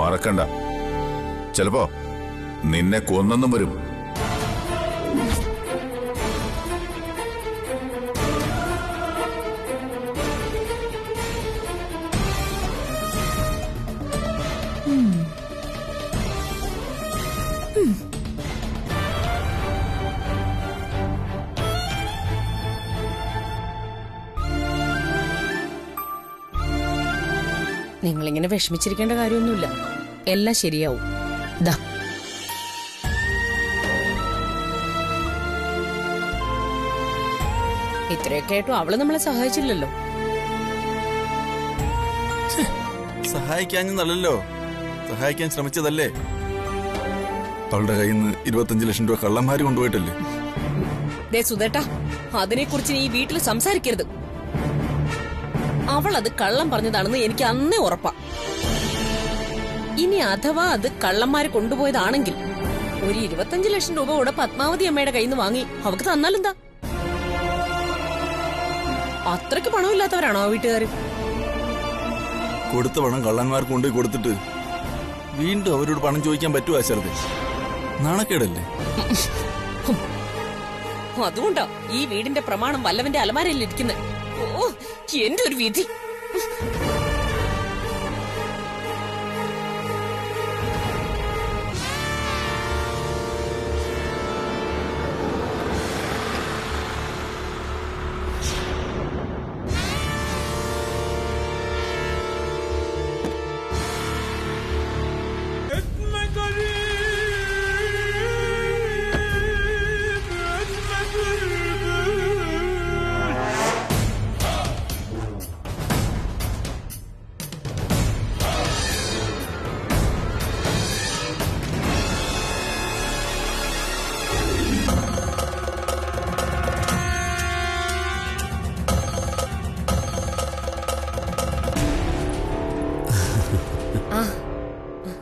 മറക്കണ്ട. ചിലപ്പോ നിന്നെ കൊന്നെന്നും വരും. നിങ്ങളിങ്ങനെ വിഷമിച്ചിരിക്കേണ്ട കാര്യമൊന്നുമില്ല. എല്ലാം ശരിയാവും. ദാ ഇത്രയൊക്കെ ആയിട്ടും അവള് നമ്മളെ സഹായിച്ചില്ലല്ലോ. സഹായിക്കാഞ്ഞല്ലോ, സഹായിക്കാൻ ശ്രമിച്ചതല്ലേ. അവളുടെ കയ്യിൽ നിന്ന് 25 ലക്ഷം രൂപ കള്ളന്മാര് കൊണ്ടുപോയിട്ടല്ലേ. ദേ സുധേട്ടാ, അതിനെക്കുറിച്ച് നീ ഈ വീട്ടിൽ സംസാരിക്കരുത്. അവൾ അത് കള്ളം പറഞ്ഞതാണെന്ന് എനിക്ക് അന്നേ ഉറപ്പാ. ഇനി അഥവാ അത് കള്ളന്മാര് കൊണ്ടുപോയതാണെങ്കിൽ ഒരു 25 ലക്ഷം രൂപ കൂടെ പത്മാവതി അമ്മയുടെ കയ്യിൽ നിന്ന് വാങ്ങി അവക്ക് തന്നാലെന്താ? അത്രയ്ക്ക് പണമില്ലാത്തവരാണോ ആ വീട്ടുകാര്? കൊടുത്ത പണം കള്ളന്മാർക്ക് കൊണ്ടുപോയി കൊടുത്തിട്ട് വീണ്ടും അവരോട് പണം ചോദിക്കാൻ പറ്റുമോ ശരതേ? നാണക്കേടല്ലേ? അതുകൊണ്ടാ ഈ വീടിന്റെ പ്രമാണം വല്ലവന്റെ അലമാരയിൽ ഇരിക്കുന്നത്. ഓ, എന്റെ ഒരു വിധി.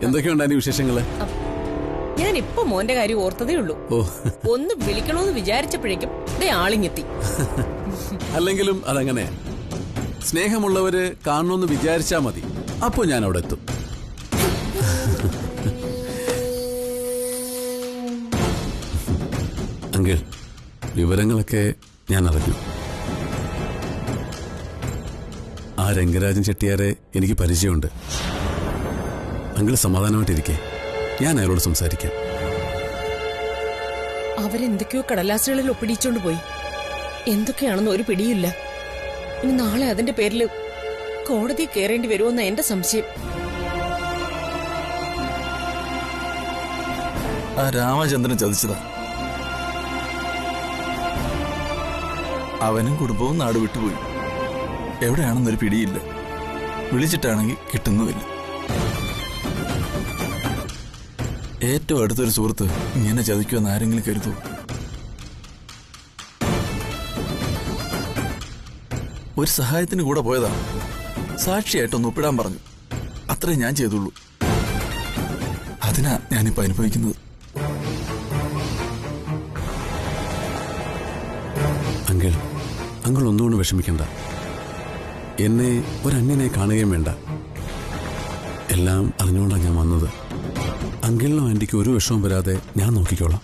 എന്തൊക്കെയുണ്ട് അതിന്റെ വിശേഷങ്ങള്? ഞാൻ ഇപ്പൊ മോന്റെ കാര്യം ഓർത്തതേ ഉള്ളൂ. ഒന്ന് വിളിക്കണോന്ന് വിചാരിച്ചപ്പോഴേക്കും ദേ ആളിങ്ങെത്തി. അല്ലെങ്കിലും അതങ്ങനെ, സ്നേഹമുള്ളവര് കാണണമെന്ന് വിചാരിച്ചാ മതി, അപ്പൊ ഞാൻ അവിടെ എത്തും. അങ്കിൾ, വിവരങ്ങളൊക്കെ ഞാൻ അറിഞ്ഞു. ആ രംഗരാജൻ ചെട്ടിയാരെ എനിക്ക് പരിചയമുണ്ട്. അങ്കിള് സമാധാനമായിട്ടിരിക്കെ, ഞാൻ അയാളോട് സംസാരിക്കാം. അവരെന്തൊക്കെയോ കടലാസുകളിൽ ഒപ്പിടിച്ചോണ്ട് പോയി. എന്തൊക്കെയാണെന്ന് ഒരു പിടിയില്ല. ഇനി നാളെ അതിന്റെ പേരില് കോടതി കയറേണ്ടി വരുമെന്ന എന്റെ സംശയം. ആ രാമചന്ദ്രൻ ചതിച്ചതാ. അവനും കുടുംബവും നാട് വിട്ടുപോയി. എവിടെയാണെന്നൊരു പിടിയില്ല. വിളിച്ചിട്ടാണെങ്കിൽ കിട്ടുന്നുമില്ല. ഏറ്റവും അടുത്തൊരു സുഹൃത്ത് ഇങ്ങനെ ചതിക്കുമെന്ന് ആരെങ്കിലും കരുതൂ? ഒരു സഹായത്തിന് കൂടെ പോയതാ. സാക്ഷിയായിട്ടൊന്ന് ഒപ്പിടാൻ പറഞ്ഞു. അത്രേ ഞാൻ ചെയ്തുള്ളൂ. അതിനാ ഞാനിപ്പോ അനുഭവിക്കുന്നത്. അങ്കിൾ ഒന്നുകൊണ്ട് വിഷമിക്കണ്ട. എന്നെ ഒരങ്ങനെ കാണുകയും വേണ്ട. എല്ലാം അറിഞ്ഞുകൊണ്ടാണ് ഞാൻ വന്നത്. അങ്കിളിനും ആന്റിക്ക് ഒരു വിഷമം വരാതെ ഞാൻ നോക്കിക്കോളാം.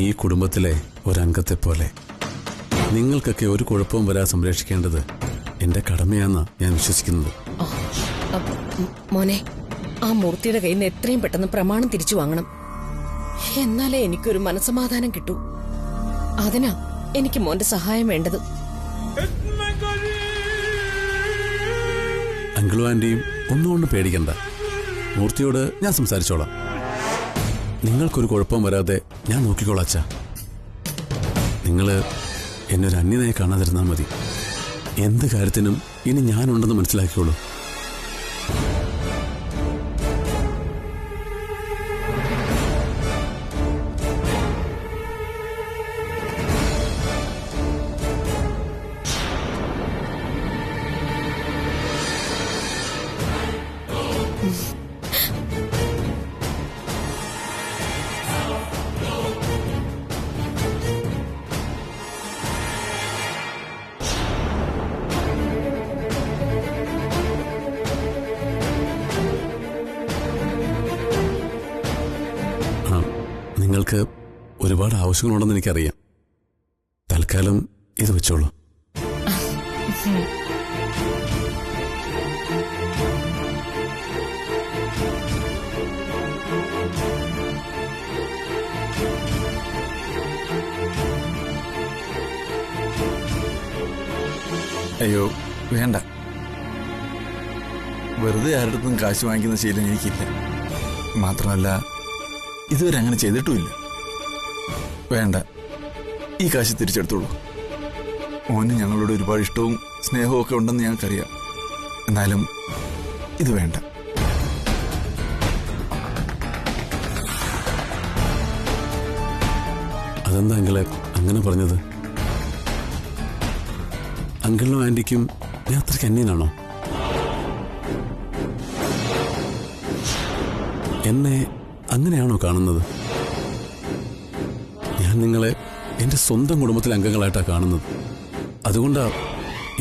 ഈ കുടുംബത്തിലെ ഒരംഗത്തെ പോലെ നിങ്ങൾക്കൊക്കെ ഒരു കുഴപ്പവും വരാതെ സംരക്ഷിക്കേണ്ടത് എന്റെ കടമയാന്നാ ഞാൻ വിശ്വസിക്കുന്നത്. മോനെ, ആ മൂർത്തിയുടെ കയ്യിൽ നിന്ന് എത്രയും പെട്ടെന്ന് പ്രമാണം തിരിച്ചു വാങ്ങണം. എന്നാലേ എനിക്കൊരു മനസ്സമാധാനം കിട്ടൂ. അതിനാ എനിക്ക് മോന്റെ സഹായം വേണ്ടത്. അങ്കിളും ആന്റിയും ഒന്നുകൊണ്ട് പേടിക്കണ്ട. മൂർത്തിയോട് ഞാൻ സംസാരിച്ചോളാം. നിങ്ങൾക്കൊരു കുഴപ്പം വരാതെ ഞാൻ നോക്കിക്കോളാം അച്ഛാ. നിങ്ങള് എന്നെ ഒരു അന്യനായി കാണാതിരുന്നാൽ മതി. എന്ത് കാര്യത്തിനും ഇനി ഞാനുണ്ടെന്ന് മനസ്സിലാക്കിക്കോളൂ. നിങ്ങൾക്ക് ഒരുപാട് ആവശ്യങ്ങളുണ്ടെന്ന് എനിക്കറിയാം. തൽക്കാലം ഇത് വെച്ചോളൂ. അയ്യോ വേണ്ട, വെറുതെ ആരുടെടുത്തും കാശ് വാങ്ങിക്കുന്ന ശീലം എനിക്കില്ല. മാത്രമല്ല ഇതുവരെ അങ്ങനെ ചെയ്തിട്ടുമില്ല. വേണ്ട, ഈ കാശ് തിരിച്ചെടുത്തോളൂ. മോന് ഞങ്ങളോട് ഒരുപാട് ഇഷ്ടവും സ്നേഹവും ഒക്കെ ഉണ്ടെന്ന് ഞങ്ങൾക്കറിയാം. എന്നാലും ഇത് വേണ്ട. അതെന്താ അങ്കിളെ അങ്ങനെ പറഞ്ഞത്? അങ്കിളിനും ആന്റിക്കും ഞാൻ അത്രയ്ക്ക് അന്യനാണോ? എന്നെ അങ്ങനെയാണോ കാണുന്നത്? ഞാൻ നിങ്ങളെ എന്റെ സ്വന്തം കുടുംബത്തിലെ അംഗങ്ങളായിട്ടാണ് കാണുന്നത്. അതുകൊണ്ടാ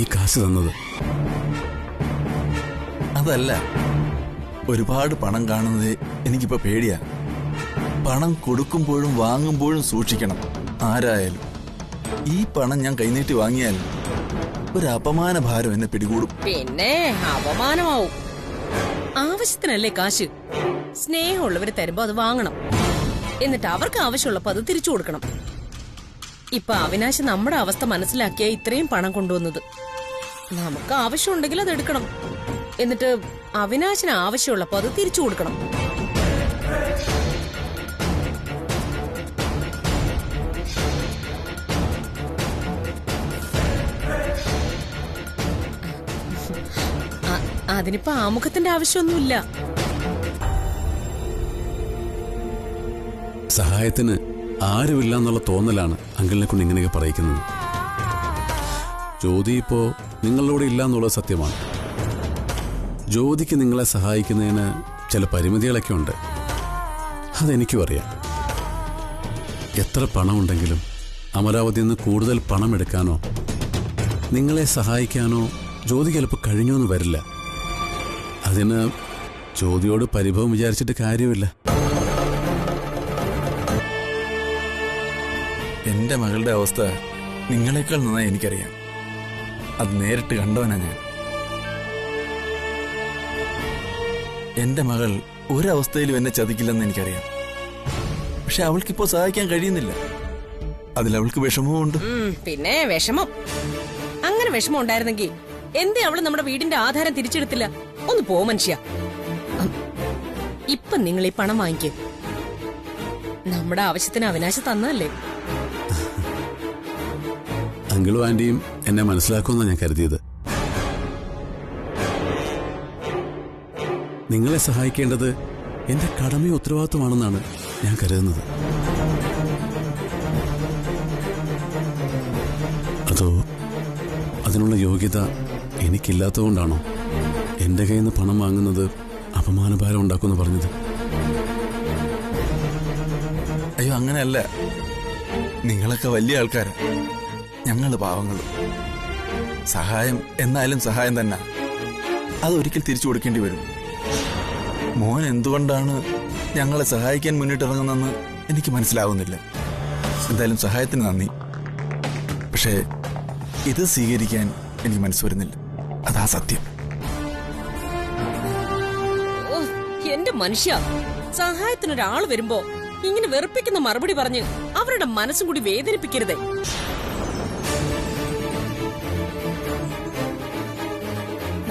ഈ കാശ് തന്നത്. അതല്ല, ഒരുപാട് പണം കാണുന്നത് എനിക്കിപ്പോ പേടിയാ. പണം കൊടുക്കുമ്പോഴും വാങ്ങുമ്പോഴും സൂക്ഷിക്കണം. ആരായാലും ഈ പണം ഞാൻ കൈനീട്ടി വാങ്ങിയാൽ ഒരു അപമാന ഭാരം എന്നെ പിടികൂടും. പിന്നെ അപമാനമാവും. ആവശ്യത്തിനല്ലേ കാശ്. സ്നേഹമുള്ളവര് തരുമ്പോ അത് വാങ്ങണം. എന്നിട്ട് അവർക്ക് ആവശ്യമുള്ളപ്പോ അത് തിരിച്ചു കൊടുക്കണം. ഇപ്പൊ അവിനാശ് നമ്മുടെ അവസ്ഥ മനസ്സിലാക്കിയ ഇത്രയും പണം കൊണ്ടുവന്നത്. നമുക്ക് ആവശ്യമുണ്ടെങ്കിൽ അത് എടുക്കണം. എന്നിട്ട് അവിനാശിന് ആവശ്യമുള്ളപ്പോ അത് തിരിച്ചു കൊടുക്കണം. അതിനിപ്പോ ആമുഖത്തിന്റെ ആവശ്യമൊന്നുമില്ല. സഹായത്തിന് ആരുമില്ല എന്നുള്ള തോന്നലാണ് അങ്കിളിനെ കൊണ്ട് ഇങ്ങനെയൊക്കെ പറയിക്കുന്നത്. ജ്യോതി ഇപ്പോ നിങ്ങളോട് ഇല്ല എന്നുള്ളത് സത്യമാണ്. ജ്യോതിക്ക് നിങ്ങളെ സഹായിക്കുന്നതിന് ചില പരിമിതികളൊക്കെ ഉണ്ട്. അതെനിക്കും അറിയാം. എത്ര പണമുണ്ടെങ്കിലും അമരാവതിയിൽ നിന്ന് കൂടുതൽ പണം എടുക്കാനോ നിങ്ങളെ സഹായിക്കാനോ ജ്യോതി ചിലപ്പോൾ കഴിഞ്ഞോന്ന് വരില്ല. അതിന് ജ്യോതിയോട് പരിഭവം വിചാരിച്ചിട്ട് കാര്യമില്ല. എന്റെ മകളുടെ അവസ്ഥ നിങ്ങളെക്കാൾ നന്നായി എനിക്കറിയാം. അത് നേരിട്ട് കണ്ടവനാ ഞാൻ. എന്റെ മകൾ ഒരവസ്ഥയിലും എന്നെ ചതിക്കില്ലെന്ന് എനിക്കറിയാം. പക്ഷെ അവൾക്കിപ്പോ സഹായിക്കാൻ കഴിയുന്നില്ല. അതിലവൾക്ക് വിഷമവുമുണ്ട്. പിന്നെ വിഷമം. അങ്ങനെ വിഷമം ഉണ്ടായിരുന്നെങ്കിൽ എന്തേ അവള് നമ്മുടെ വീടിന്റെ ആധാരം തിരിച്ചെടുത്തില്ല? ഒന്ന് പോ മനുഷ്യ. ഇപ്പൊ നിങ്ങൾ ഈ പണം വാങ്ങിക്കും. നമ്മുടെ ആവശ്യത്തിന് അവിനാശ് തന്നല്ലേ. അങ്കിളും ആന്റിയും എന്നെ മനസ്സിലാക്കുമെന്നാണ് ഞാൻ കരുതിയത്. നിങ്ങളെ സഹായിക്കേണ്ടത് എന്റെ കടമയും ഉത്തരവാദിത്വമാണെന്നാണ് ഞാൻ കരുതുന്നത്. അതോ അതിനുള്ള യോഗ്യത എനിക്കില്ലാത്തതുകൊണ്ടാണോ എന്റെ കയ്യിൽ നിന്ന് പണം വാങ്ങുന്നത് അപമാനഭാരം ഉണ്ടാക്കുമെന്ന് പറഞ്ഞത്? അയ്യോ, അങ്ങനെയല്ല. നിങ്ങളൊക്കെ വലിയ ആൾക്കാരാ, ഞങ്ങള് പാവങ്ങളും. സഹായം എന്നാലും സഹായം തന്നെ. അതൊരിക്കൽ തിരിച്ചു കൊടുക്കേണ്ടി വരും. മോൻ എന്തുകൊണ്ടാണ് ഞങ്ങളെ സഹായിക്കാൻ മുന്നിട്ടിറങ്ങുന്നതെന്ന് എനിക്ക് മനസ്സിലാവുന്നില്ല. എന്തായാലും സഹായത്തിന് നന്ദി. പക്ഷേ ഇത് സ്വീകരിക്കാൻ എനിക്ക് മനസ്സ് വരുന്നില്ല. അതാ സത്യം. എന്റെ മനുഷ്യ, സഹായത്തിനൊരാൾ വരുമ്പോ ഇങ്ങനെ വെറുപ്പിക്കുന്ന മറുപടി പറഞ്ഞ് അവരുടെ മനസ്സും കൂടി വേദനിപ്പിക്കരുതേ.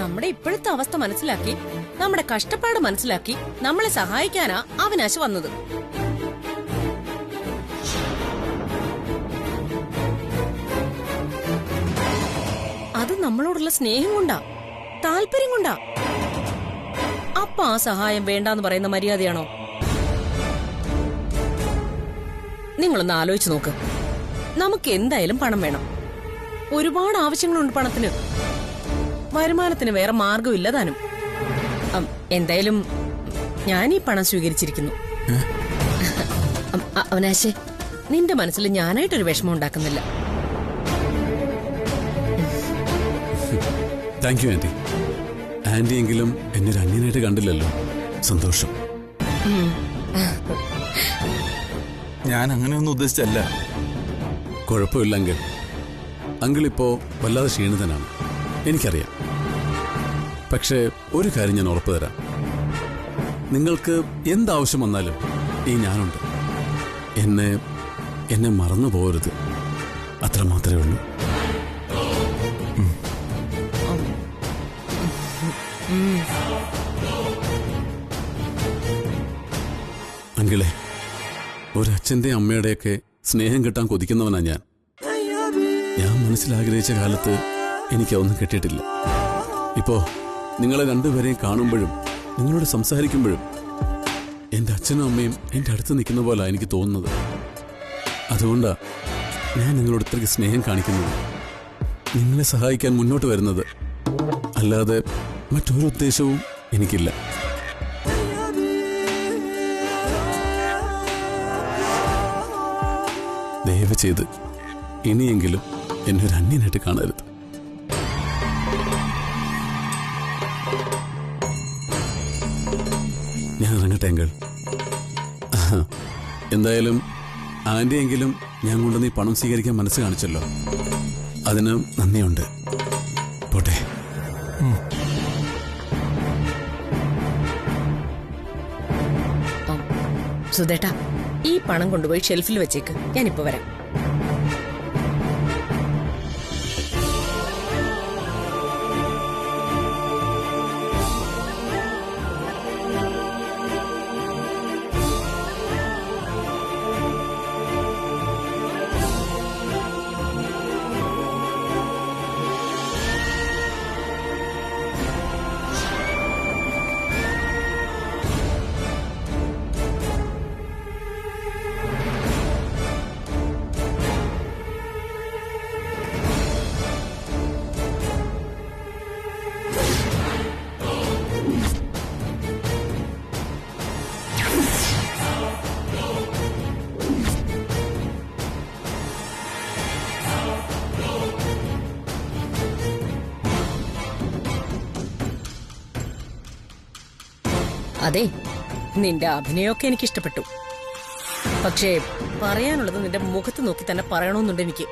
നമ്മുടെ ഇപ്പോഴത്തെ അവസ്ഥ മനസ്സിലാക്കി, നമ്മുടെ കഷ്ടപ്പാട് മനസ്സിലാക്കി നമ്മളെ സഹായിക്കാനാ അവിനാശ് വന്നത്. അത് നമ്മളോടുള്ള സ്നേഹം കൊണ്ടാ, താല്പര്യം കൊണ്ടാ. അപ്പൊ ആ സഹായം വേണ്ടാന്ന് പറയുന്ന മര്യാദയാണോ? നിങ്ങളൊന്ന് ആലോചിച്ച് നോക്ക്. നമുക്ക് എന്തായാലും പണം വേണം. ഒരുപാട് ആവശ്യങ്ങളുണ്ട് പണത്തിന്. വരുമാനത്തിന് വേറെ മാർഗമില്ല താനും. എന്തായാലും ഞാൻ ഈ പണം സ്വീകരിച്ചിരിക്കുന്നു. അവനാശേ, നിന്റെ മനസ്സിൽ ഞാനായിട്ടൊരു വിഷമം ഉണ്ടാക്കുന്നില്ല. Thank you aunty. ആന്റിയെങ്കിലും എന്നെ ഒരു അന്യനായിട്ട് കണ്ടില്ലല്ലോ. സന്തോഷം. ഞാൻ അങ്ങനെയൊന്നും ഉദ്ദേശിച്ചല്ല. കുഴപ്പമില്ല അങ്കിൾ. അങ്കിൾ ഇപ്പോ വല്ലാതെ ക്ഷീണിതനാണ്, എനിക്കറിയാം. പക്ഷേ ഒരു കാര്യം ഞാൻ ഉറപ്പു തരാം, നിങ്ങൾക്ക് എന്താവശ്യം വന്നാലും ഈ ഞാനുണ്ട്. എന്നെ മറന്നു പോകരുത്, അത്ര മാത്രമേ ഉള്ളൂ. അങ്കിളെ, ഒരച്ഛന്റെ അമ്മയുടെയൊക്കെ സ്നേഹം കിട്ടാൻ കൊതിക്കുന്നവനാ ഞാൻ. മനസ്സിലാഗ്രഹിച്ച കാലത്ത് എനിക്കതൊന്നും കിട്ടിയിട്ടില്ല. ഇപ്പോ നിങ്ങളെ രണ്ടുപേരെയും കാണുമ്പോഴും നിങ്ങളോട് സംസാരിക്കുമ്പോഴും എന്റെ അച്ഛനും അമ്മയും എന്റെ അടുത്ത് നിൽക്കുന്ന പോലെ എനിക്ക് തോന്നുന്നത്. അതുകൊണ്ടാ ഞാൻ നിങ്ങളോട് ഇത്രയ്ക്ക് സ്നേഹം കാണിക്കുന്നത്, നിങ്ങളെ സഹായിക്കാൻ മുന്നോട്ട് വരുന്നത്. അല്ലാതെ മറ്റൊരു ഉദ്ദേശവും എനിക്കില്ല. ദയവ് ചെയ്ത് ഇനിയെങ്കിലും എന്നെ ഒരു അന്യനായിട്ട് കാണരുത്. ഞാൻ ഇറങ്ങട്ടെ അങ്കിൾ. എന്തായാലും ആന്റിയെങ്കിലും ഞാൻ കൊണ്ട് നീ പണം സ്വീകരിക്കാൻ മനസ്സ് കാണിച്ചല്ലോ, അതിന് നന്ദിയുണ്ട്. പോട്ടെ. സുധേട്ടാ, ഈ പണം കൊണ്ടുപോയി ഷെൽഫിൽ വെച്ചേക്ക്, ഞാനിപ്പോ വരാം. അതെ, നിന്റെ അഭിനയമൊക്കെ എനിക്ക് ഇഷ്ടപ്പെട്ടു. പക്ഷേ പറയാനുള്ളത് നിന്റെ മുഖത്ത് നോക്കി തന്നെ പറയണമെന്നുണ്ട് എനിക്ക്.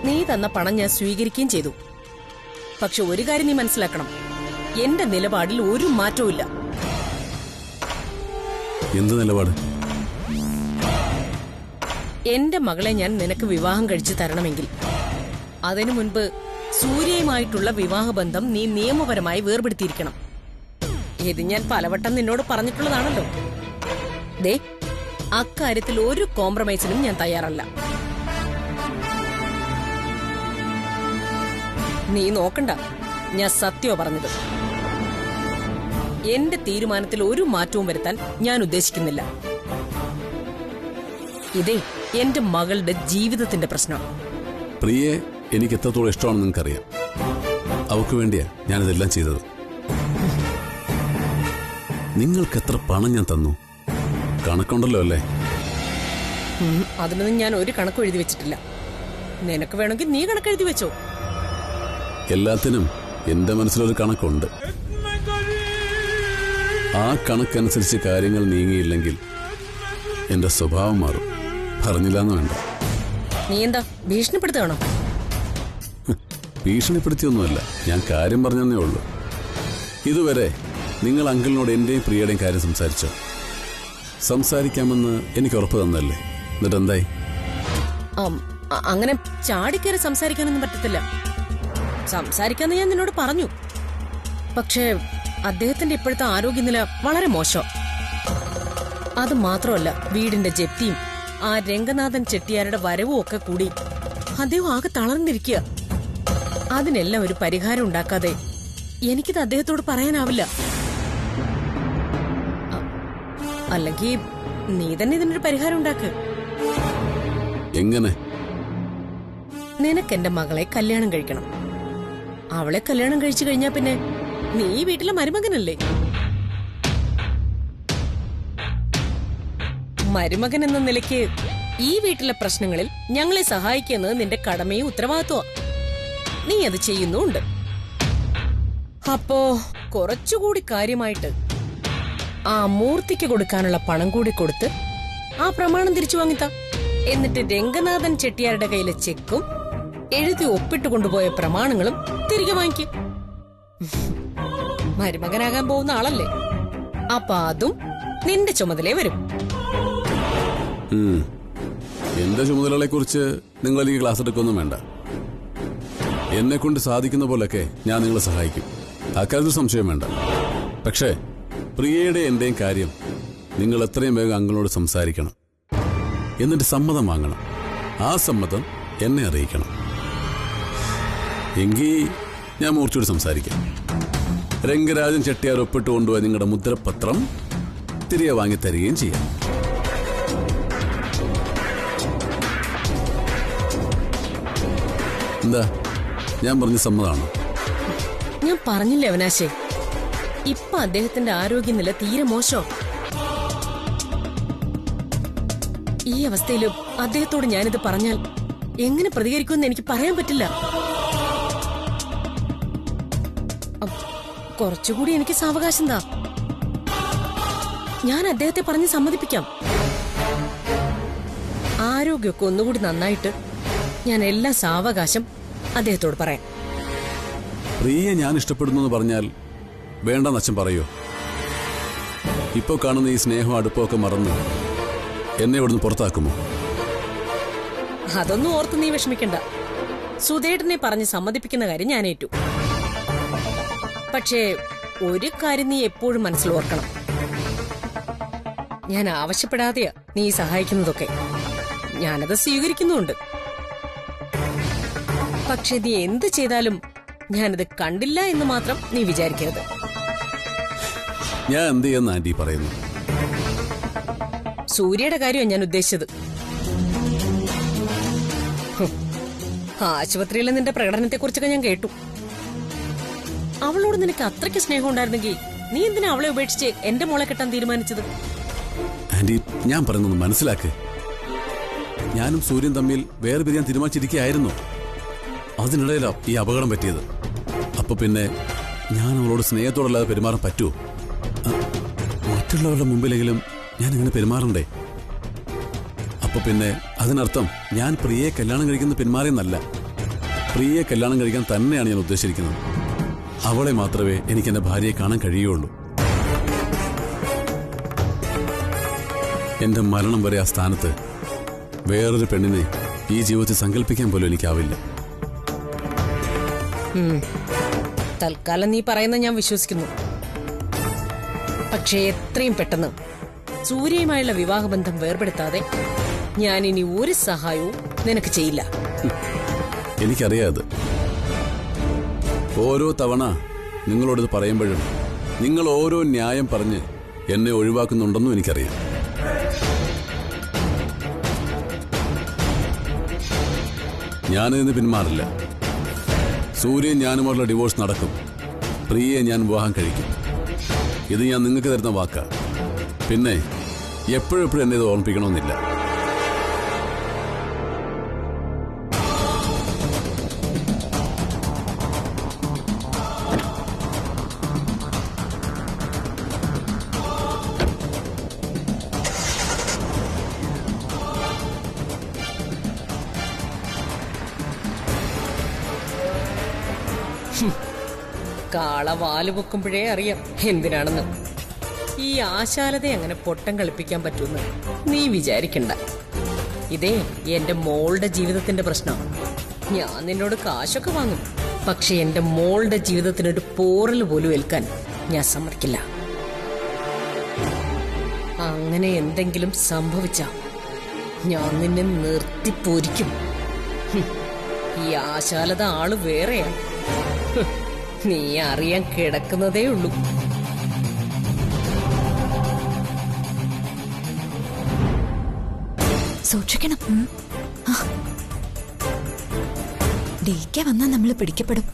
നീ തന്ന പണം ഞാൻ സ്വീകരിക്കുകയും ചെയ്തു. പക്ഷെ ഒരു കാര്യം നീ മനസ്സിലാക്കണം, എന്റെ നിലപാടിൽ ഒരു മാറ്റവും ഇല്ല. എന്ത് നിലപാട്? എന്റെ മകളെ ഞാൻ നിനക്ക് വിവാഹം കഴിച്ചു തരണമെങ്കിൽ അതിനു മുൻപ് സൂര്യയുമായിട്ടുള്ള വിവാഹബന്ധം നീ നിയമപരമായി വേർപെടുത്തിയിരിക്കണം. ഇത് ഞാൻ പലവട്ടം നിന്നോട് പറഞ്ഞിട്ടുള്ളതാണല്ലോ. ദേ, അക്കാര്യത്തിൽ ഒരു കോംപ്രമൈസിനും ഞാൻ തയ്യാറല്ല. നീ നോക്കണ്ട, ഞാൻ സത്യമോ പറഞ്ഞത്. എന്റെ തീരുമാനത്തിൽ ഒരു മാറ്റവും വരുത്താൻ ഞാൻ ഉദ്ദേശിക്കുന്നില്ല. ഇതേ എന്റെ മകളുടെ ജീവിതത്തിന്റെ പ്രശ്നം. പ്രിയെ എനിക്ക് എത്രത്തോളം ഇഷ്ടമാണെന്ന് നിനക്കറിയാം. അവൾക്ക് വേണ്ടിയാ ഞാനിതെല്ലാം ചെയ്തത്. നിങ്ങൾക്ക് എത്ര പണം ഞാൻ തന്നു കണക്കുണ്ടല്ലോ അല്ലേ? അതിനൊന്നും ഞാൻ ഒരു കണക്കും എഴുതി വെച്ചിട്ടില്ല. നിനക്ക് വേണമെങ്കിൽ നീ കണക്കെഴുതി വെച്ചോ. എല്ലാത്തിനും എന്റെ മനസ്സിലൊരു കണക്കുണ്ട്. ആ കണക്കനുസരിച്ച് കാര്യങ്ങൾ നീങ്ങിയില്ലെങ്കിൽ എന്റെ സ്വഭാവം മാറും. പറഞ്ഞില്ലാന്ന് വേണ്ട. നീ എന്താ ഭീഷണിപ്പെടുത്തുകയാണോ? ഭീഷണിപ്പെടുത്തിയൊന്നുമല്ല, ഞാൻ കാര്യം പറഞ്ഞതേ ഉള്ളൂ. ഇതുവരെ നിങ്ങൾ അങ്കിളിനോട് എന്റെയും പ്രിയയുടെയും കാര്യം സംസാരിച്ചോ? സംസാരിക്കാമെന്ന് എനിക്ക് ഉറപ്പ് തന്നല്ലേ, എന്നിട്ട് എന്തായി? അങ്ങനെ ചാടിക്കയറി സംസാരിക്കാനൊന്നും പറ്റത്തില്ല. സംസാരിക്കാന്ന് ഞാൻ നിന്നോട് പറഞ്ഞു. പക്ഷേ അദ്ദേഹത്തിന്റെ ഇപ്പോഴത്തെ ആരോഗ്യനില വളരെ മോശം. അത് മാത്രമല്ല, വീടിന്റെ ജപ്തിയും ആ രംഗനാഥൻ ചെട്ടിയാരുടെ വരവും ഒക്കെ കൂടി അദ്ദേഹം ആകെ തളർന്നിരിക്കുക. അതിനെല്ലാം ഒരു പരിഹാരം ഉണ്ടാക്കാതെ എനിക്കിത് അദ്ദേഹത്തോട് പറയാനാവില്ല. അല്ലെങ്കിൽ നീ തന്നെ ഇതിനൊരു പരിഹാരം ഉണ്ടാക്ക്. എങ്ങനെ? നിനക്ക് എന്റെ മകളെ കല്യാണം കഴിക്കണം. അവളെ കല്യാണം കഴിച്ചു കഴിഞ്ഞാ പിന്നെ നീ വീട്ടിലെ മരുമകനല്ലേ? മരുമകൻ എന്ന നിലയ്ക്ക് ഈ വീട്ടിലെ പ്രശ്നങ്ങളിൽ ഞങ്ങളെ സഹായിക്കുന്നത് നിന്റെ കടമയും ഉത്തരവാദിത്വം. നീ അത് ചെയ്യുന്നുണ്ട്. അപ്പോ കുറച്ചുകൂടി കാര്യമായിട്ട് ആ മൂർത്തിക്ക് കൊടുക്കാനുള്ള പണം കൂടി കൊടുത്ത് ആ പ്രമാണം തിരിച്ചു വാങ്ങിത്ത. എന്നിട്ട് രംഗനാഥൻ ചെട്ടിയാരുടെ കയ്യിലെ ചെക്കും എഴുതി ഒപ്പിട്ട് കൊണ്ടുപോയ പ്രമാണങ്ങളും തിരികെ വാങ്ങിക്കും. മരുമകനാകാൻ പോകുന്ന ആളല്ലേ, അപ്പൊ അതും നിന്റെ ചുമതലയെ വരും. എന്റെ ചുമതലകളെ കുറിച്ച് നിങ്ങൾ എനിക്ക് ക്ലാസ് എടുക്കൊന്നും വേണ്ട. എന്നെ കൊണ്ട് സാധിക്കുന്ന പോലൊക്കെ ഞാൻ നിങ്ങളെ സഹായിക്കും, അക്കാര്യത്തിൽ സംശയം വേണ്ട. പക്ഷേ പ്രിയയുടെ എന്റെയും കാര്യം നിങ്ങൾ എത്രയും വേഗം അങ്ങളോട് സംസാരിക്കണം, എന്നിട്ട് സമ്മതം വാങ്ങണം. ആ സമ്മതം എന്നെ അറിയിക്കണം. എങ്കിൽ ഞാൻ മൂർച്ചയോട് സംസാരിക്കാം. രംഗരാജൻ ചെട്ടിയാർ ഒപ്പിട്ട് കൊണ്ടുപോയി നിങ്ങളുടെ മുദ്രപത്രം തിരികെ വാങ്ങിത്തരികയും ചെയ്യാം. എന്താ, ഞാൻ പറഞ്ഞ സമ്മതമാണോ? ഞാൻ പറഞ്ഞില്ലേ അവനാശേ, ഇപ്പൊ അദ്ദേഹത്തിന്റെ ആരോഗ്യനില തീരെ മോശം. ഈ അവസ്ഥയിലും അദ്ദേഹത്തോട് ഞാനിത് പറഞ്ഞാൽ എങ്ങനെ പ്രതികരിക്കുമെന്ന് എനിക്ക് പറയാൻ പറ്റില്ല. കുറച്ചുകൂടി എനിക്ക് സാവകാശം താ. ഞാൻ അദ്ദേഹത്തെ പറഞ്ഞ് സമ്മതിപ്പിക്കാം. ആരോഗ്യമൊക്കെ ഒന്നുകൂടി നന്നായിട്ട് ഞാൻ എല്ലാ സാവകാശം അദ്ദേഹത്തോട് പറയാം. പ്രിയെ ഞാൻ ഇഷ്ടപ്പെടുന്നു എന്ന് പറഞ്ഞാൽ വേണ്ടെന്ന് അച്ഛൻ പറയോ? ഇപ്പൊ കാണുന്ന ഈ സ്നേഹവും അടുപ്പമൊക്കെ മറന്ന് എന്നെ ഇവിടുന്ന് പുറത്താക്കുമോ? അതൊന്നും ഓർത്ത് നീ വിഷമിക്കണ്ട. സുധേട്ടനെ പറഞ്ഞ് സമ്മതിപ്പിക്കുന്ന കാര്യം ഞാൻ ഏറ്റു. പക്ഷേ ഒരു കാര്യം നീ എപ്പോഴും മനസ്സിൽ ഓർക്കണം. ഞാൻ ആവശ്യപ്പെടാതെയാ നീ സഹായിക്കുന്നതൊക്കെ. ഞാനത് സ്വീകരിക്കുന്നുണ്ട്. പക്ഷെ നീ എന്ത് ചെയ്താലും ഞാനത് കണ്ടില്ല എന്ന് മാത്രം നീ വിചാരിക്കരുത്. ഞാൻ എന്ത് ചെയ്യുന്ന ആന്റി പറയുന്നു? സൂര്യയുടെ കാര്യമാണ് ഞാൻ ഉദ്ദേശിച്ചത്. ആശുപത്രിയിലെ നിന്റെ പ്രകടനത്തെക്കുറിച്ചൊക്കെ ഞാൻ കേട്ടു. അവളോട് നിനക്ക് അത്രയ്ക്ക് സ്നേഹം ഉണ്ടായിരുന്നെങ്കിൽ നീ എന്തിനാ അവളെ ഉപേക്ഷിച്ച് എന്റെ മോളെ കെട്ടാൻ തീരുമാനിച്ചത്? ആന്റി, ഞാൻ പറയുന്നത് മനസ്സിലാക്ക്. ഞാനും സൂര്യൻ തമ്മിൽ വേറെ പിരിയാൻ തീരുമാനിച്ചിരിക്കുകയായിരുന്നു. അതിനിടയിലാ ഈ അപകടം പറ്റിയത്. അപ്പൊ പിന്നെ ഞാൻ അവളോട് സ്നേഹത്തോടല്ലാതെ പെരുമാറാൻ പറ്റുമോ? മറ്റുള്ളവരുടെ മുമ്പിലെങ്കിലും ഞാൻ ഇങ്ങനെ പെരുമാറണ്ടേ? അപ്പൊ പിന്നെ അതിനർത്ഥം ഞാൻ പ്രിയയെ കല്യാണം കഴിക്കുന്ന പിന്മാറിയെന്നല്ല. പ്രിയയെ കല്യാണം കഴിക്കാൻ തന്നെയാണ് ഞാൻ ഉദ്ദേശിച്ചിരിക്കുന്നത്. അവളെ മാത്രമേ എനിക്ക് എന്റെ ഭാര്യയെ കാണാൻ കഴിയുള്ളൂ. എന്റെ മരണം വരെ ആ സ്ഥാനത്ത് വേറൊരു പെണ്ണിനെ ഈ ജീവിതത്തിൽ സങ്കല്പിക്കാൻ പോലും എനിക്കാവില്ല. തൽക്കാലം നീ പറയുന്ന ഞാൻ വിശ്വസിക്കുന്നു. പക്ഷേ എത്രയും പെട്ടെന്ന് സൂര്യയുമായുള്ള വിവാഹബന്ധം വേർപെടുത്താതെ ഞാൻ ഇനി ഒരു സഹായവും നിനക്ക് ചെയ്യില്ല. എനിക്കറിയാത്. ഓരോ തവണ നിങ്ങളോടിത് പറയുമ്പോഴും നിങ്ങൾ ഓരോ ന്യായം പറഞ്ഞ് എന്നെ ഒഴിവാക്കുന്നുണ്ടെന്നും എനിക്കറിയാം. ഞാനിതിന് പിന്മാറില്ല. സൂര്യൻ ഞാനുമായുള്ള ഡിവോഴ്സ് നടക്കും. പ്രിയയെ ഞാൻ വിവാഹം കഴിക്കും. ഇത് ഞാൻ നിങ്ങൾക്ക് തരുന്ന വാക്കാ. പിന്നെ എപ്പോഴെപ്പോഴും എന്നെ ഇത് ഓർമ്മിപ്പിക്കണമെന്നില്ല. കാള വാല് പൊക്കുമ്പോഴേ അറിയാം എന്തിനാണെന്ന്. ഈ ആശാലതയെ അങ്ങനെ പൊട്ടം കളിപ്പിക്കാൻ പറ്റുമെന്ന് നീ വിചാരിക്കണ്ട. ഇതേ എന്റെ മോളുടെ ജീവിതത്തിന്റെ പ്രശ്നം. ഞാൻ നിന്നോട് കാശൊക്കെ വാങ്ങും, പക്ഷെ എന്റെ മോളുടെ ജീവിതത്തിനൊരു പോറൽ പോലും ഏൽക്കാൻ ഞാൻ സമ്മതിക്കില്ല. അങ്ങനെ എന്തെങ്കിലും സംഭവിച്ച ഞാൻ നിന്നെ നിർത്തിപ്പോരിക്കും. ഈ ആശാലത ആള് വേറെയാ. നീ അറിയാൻ കിടക്കുന്നതേ ഉള്ളൂ. സൂക്ഷിക്കണം. ഡേക്ക വന്നാ നമ്മൾ പിടിക്കപ്പെടും.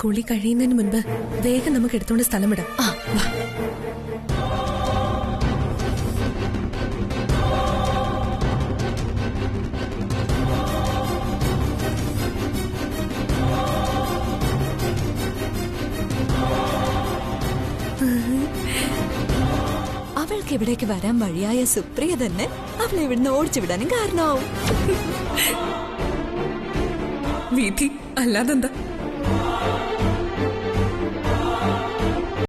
കുളി കഴിയുന്നതിന് മുൻപ് വേഗം നമുക്ക് എടുത്തോണ്ട് സ്ഥലം വിടാം. വാ. അവൾക്ക് ഇവിടേക്ക് വരാൻ വഴിയായ സുപ്രിയ തന്നെ അവളെ ഇവിടുന്ന് ഓടിച്ചു വിടാനും കാരണമാവും. വിധി അല്ലാതെന്താ?